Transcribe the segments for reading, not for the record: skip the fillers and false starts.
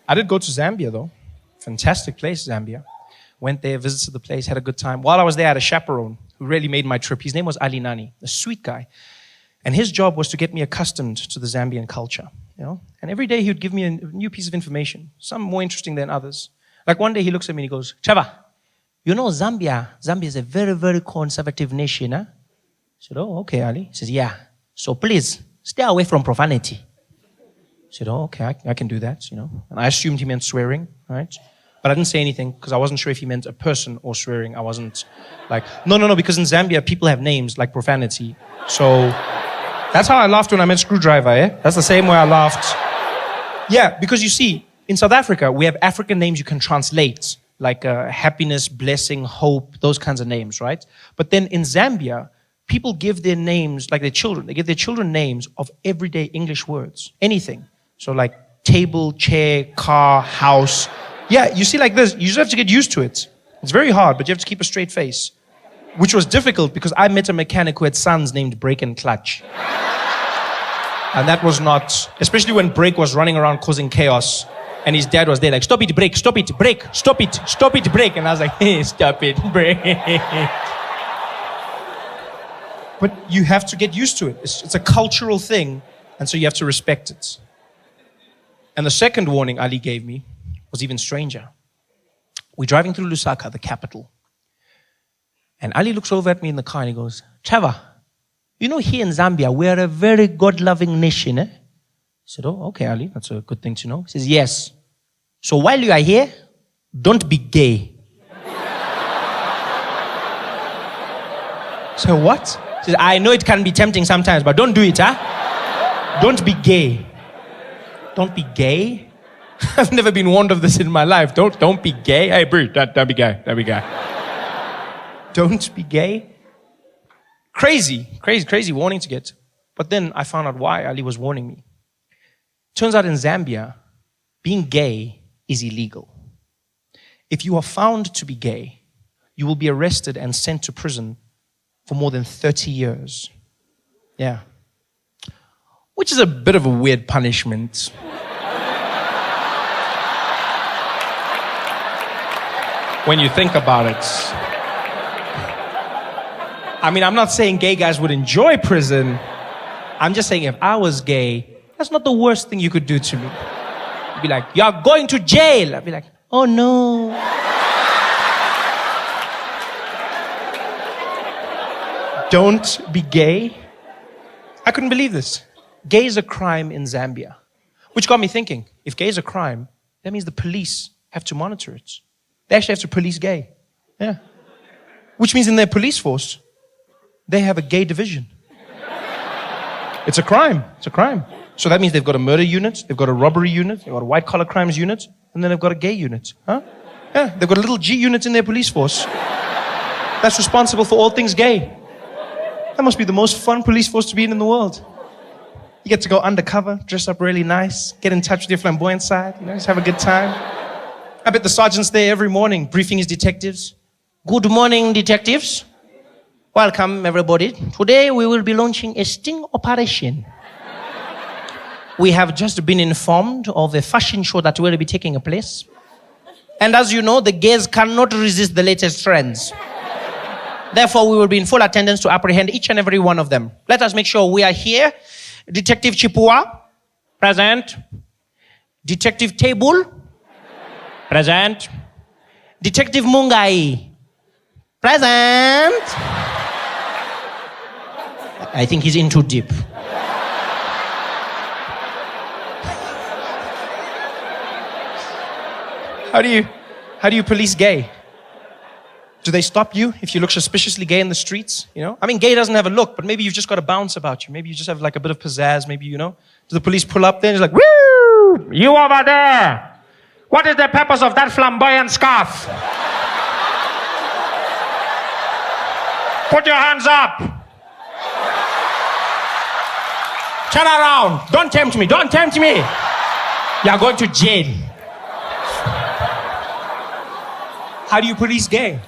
I did go to Zambia, though. Fantastic place, Zambia. Went there, visited the place, had a good time. While I was there, I had a chaperone who really made my trip. His name was Ali Nani, a sweet guy. And his job was to get me accustomed to the Zambian culture, you know. And every day he would give me a new piece of information, some more interesting than others. Like one day he looks at me and he goes, Trevor, you know Zambia is a very, very conservative nation, huh? I said, oh, okay, Ali. He says, yeah. So please, stay away from profanity. I said, oh, okay, I can do that, you know. And I assumed he meant swearing, right? But I didn't say anything because I wasn't sure if he meant a person or swearing. I wasn't like, no, because in Zambia, people have names like profanity. So that's how I laughed when I met Screwdriver, eh? That's the same way I laughed. Yeah, because you see, in South Africa, we have African names you can translate, like happiness, blessing, hope, those kinds of names, right? But then in Zambia, people give their names, like their children, they give their children names of everyday English words, anything. So like table, chair, car, house. Yeah, you see like this, you just have to get used to it. It's very hard, but you have to keep a straight face. Which was difficult because I met a mechanic who had sons named Brake and Clutch. And that was not, especially when Brake was running around causing chaos. And his dad was there like, stop it, Brake, stop it, Brake, stop it, stop it, Brake. And I was like, hey, stop it, Brake. But you have to get used to it. It's a cultural thing, and so you have to respect it. And the second warning Ali gave me was even stranger. We're driving through Lusaka, the capital. And Ali looks over at me in the car and he goes, Trevor, you know here in Zambia, we are a very God-loving nation, eh? I said, oh, okay, Ali, that's a good thing to know. He says, yes. So while you are here, don't be gay. So what? He says, I know it can be tempting sometimes, but don't do it, huh? Don't be gay. Don't be gay? I've never been warned of this in my life. Don't be gay. Hey, bro, don't be gay. Don't be gay. Don't be gay. Crazy warning to get. But then I found out why Ali was warning me. Turns out in Zambia, being gay is illegal. If you are found to be gay, you will be arrested and sent to prison for more than 30 years. Yeah. Which is a bit of a weird punishment. When you think about it. I mean, I'm not saying gay guys would enjoy prison. I'm just saying if I was gay, that's not the worst thing you could do to me. You'd be like, you're going to jail. I'd be like, oh no. Don't be gay. I couldn't believe this. Gay is a crime in Zambia. Which got me thinking, if gay is a crime, that means the police have to monitor it. They actually have to police gay. Yeah. Which means in their police force, they have a gay division. It's a crime. It's a crime. So that means they've got a murder unit, they've got a robbery unit, they've got a white-collar crimes unit, and then they've got a gay unit. Huh? Yeah, they've got a little G unit in their police force that's responsible for all things gay. That must be the most fun police force to be in the world. You get to go undercover, dress up really nice, get in touch with your flamboyant side, just have a good time. I bet the sergeant's there every morning briefing his detectives. Good morning, detectives. Welcome, everybody. Today we will be launching a sting operation. We have just been informed of a fashion show that will be taking place. And as you know, the gays cannot resist the latest trends. Therefore, we will be in full attendance to apprehend each and every one of them. Let us make sure we are here. Detective Chipua, present. Detective Table, present. Detective Mungai, present. I think he's in too deep. How do you police gay? Do they stop you if you look suspiciously gay in the streets? I mean, gay doesn't have a look, but maybe you've just got a bounce about you. Maybe you just have like a bit of pizzazz. Maybe, Do the police pull up there and it's like, woo! You over there! What is the purpose of that flamboyant scarf? Put your hands up! Turn around! Don't tempt me! Don't tempt me! You are going to jail. How do you police gay?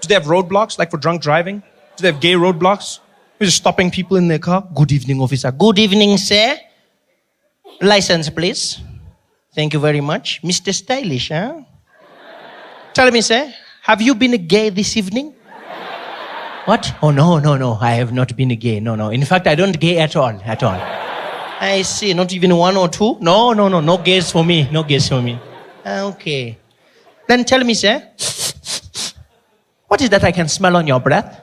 Do they have roadblocks, like for drunk driving? Do they have gay roadblocks? They're just stopping people in their car. Good evening, officer. Good evening, sir. License, please. Thank you very much. Mr. Stylish, huh? Tell me, sir, have you been gay this evening? What? Oh, no. I have not been gay. No. In fact, I don't gay at all. I see. Not even one or two? No. No gays for me. No gays for me. Okay. Then tell me, sir, what is that I can smell on your breath?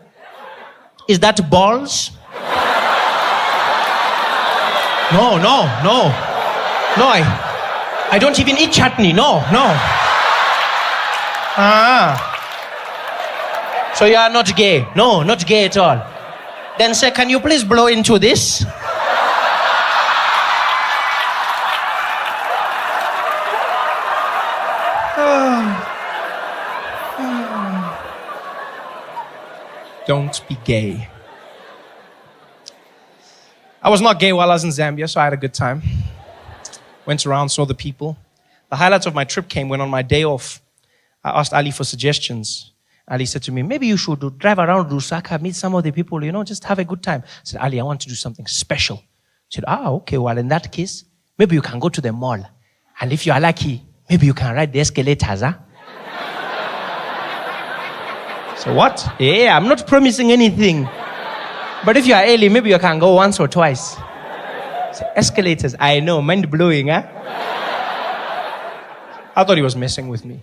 Is that balls? No, I don't even eat chutney. No. So you are not gay? No, not gay at all. Then, sir, can you please blow into this? Don't be gay. I was not gay while I was in Zambia, so I had a good time. Went around, saw the people. The highlights of my trip came when on my day off, I asked Ali for suggestions. Ali said to me, maybe you should drive around Lusaka, meet some of the people, just have a good time. I said, Ali, I want to do something special. He said, okay, well, in that case, maybe you can go to the mall. And if you are lucky, maybe you can ride the escalators, huh? So what? Yeah, I'm not promising anything. But if you are early, maybe you can go once or twice. So escalators, I know, mind-blowing, huh? I thought he was messing with me.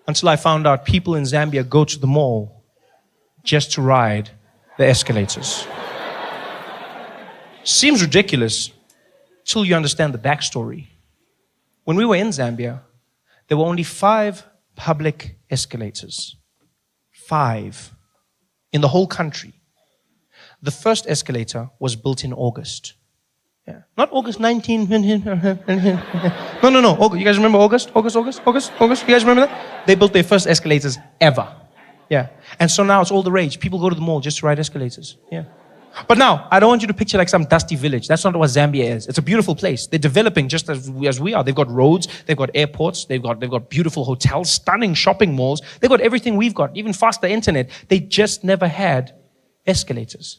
Until I found out people in Zambia go to the mall just to ride the escalators. Seems ridiculous till you understand the backstory. When we were in Zambia, there were only 5 public escalators. 5 in the whole country. The first escalator was built in August. Yeah. Not August 19. No. You guys remember August? August? You guys remember that? They built their first escalators ever. Yeah. And so now it's all the rage. People go to the mall just to ride escalators. Yeah. But now, I don't want you to picture like some dusty village. That's not what Zambia is. It's a beautiful place. They're developing just as we are. They've got roads, they've got airports, they've got beautiful hotels, stunning shopping malls. They've got everything we've got, even faster internet. They just never had escalators.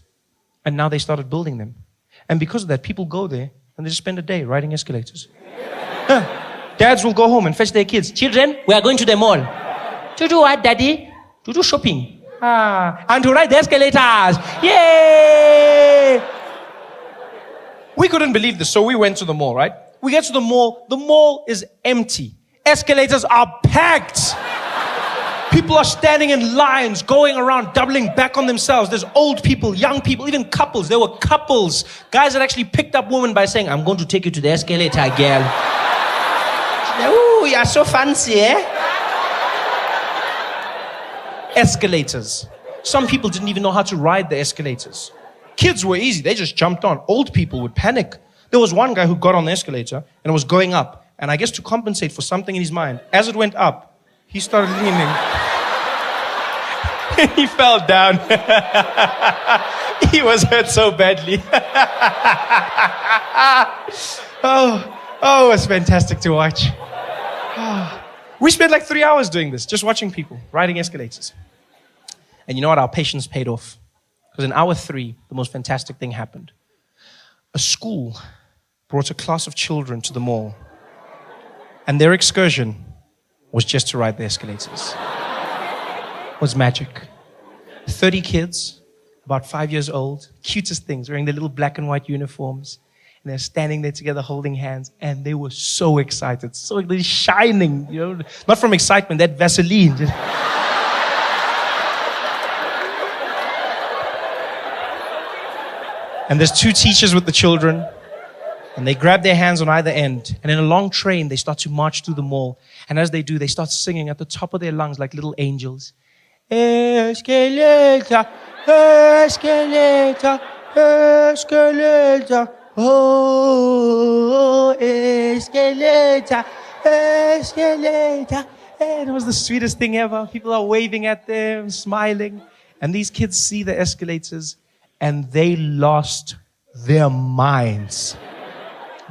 And now they started building them. And because of that, people go there and they just spend a day riding escalators. Dads will go home and fetch their kids. Children, we are going to the mall. To do what, Daddy? To do shopping. And to ride the escalators. Yay! We couldn't believe this, so we went to the mall, right? We get to the mall is empty. Escalators are packed. People are standing in lines, going around, doubling back on themselves. There's old people, young people, even couples. There were couples. Guys that actually picked up women by saying, I'm going to take you to the escalator, girl. Ooh, you're so fancy, eh? Escalators. Some people didn't even know how to ride the escalators. Kids were easy. They just jumped on. Old people would panic. There was one guy who got on the escalator and it was going up. And I guess to compensate for something in his mind, as it went up, he started leaning. He fell down. He was hurt so badly. Oh, it was fantastic to watch. We spent like 3 hours doing this, just watching people riding escalators. And you know what? Our patience paid off. Because in hour 3, the most fantastic thing happened. A school brought a class of children to the mall. And their excursion was just to ride the escalators. It was magic. 30 kids, about 5 years old, cutest things, wearing their little black and white uniforms. And they're standing there together holding hands. And they were so excited, so they're shining, not from excitement, that Vaseline. And there's 2 teachers with the children. And they grab their hands on either end. And in a long train, they start to march through the mall. And as they do, they start singing at the top of their lungs like little angels. Escalator, escalator, escalator. Oh, escalator, escalator. And it was the sweetest thing ever. People are waving at them, smiling. And these kids see the escalators and they lost their minds.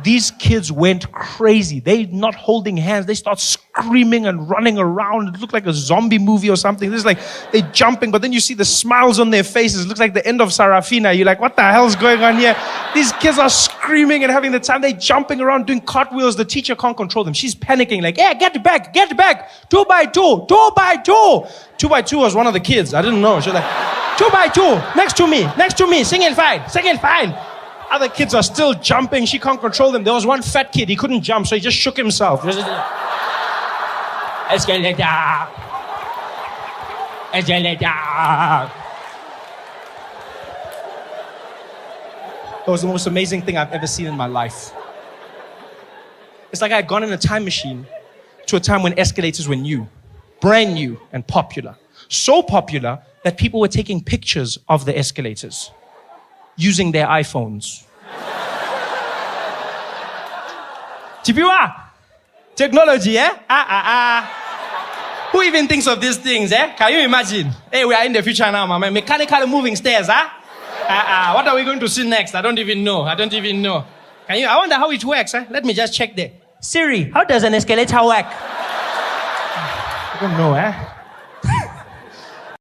These kids went crazy. They not holding hands. They start screaming and running around. It looked like a zombie movie or something. This is like they're jumping, but then you see the smiles on their faces. It looks like the end of Sarafina. You're like, what the hell's going on here? These kids are screaming and having the time. They're jumping around, doing cartwheels. The teacher can't control them. She's panicking like, hey, get back. 2 by 2, 2 by 2. 2 by 2 was one of the kids. I didn't know. She was like, 2 by 2, next to me, single file. Other kids are still jumping. She can't control them. There was one fat kid. He couldn't jump, so he just shook himself. Escalator. It was the most amazing thing I've ever seen in my life. It's like I had gone in a time machine to a time when escalators were new, brand new and popular. So popular that people were taking pictures of the escalators using their iPhones. Chipiwa, technology, eh? Who even thinks of these things, eh? Can you imagine? Hey, we are in the future now, man. Mechanical moving stairs, huh? What are we going to see next? I don't even know. I wonder how it works, eh? Let me just check there. Siri, how does an escalator work? I don't know, eh?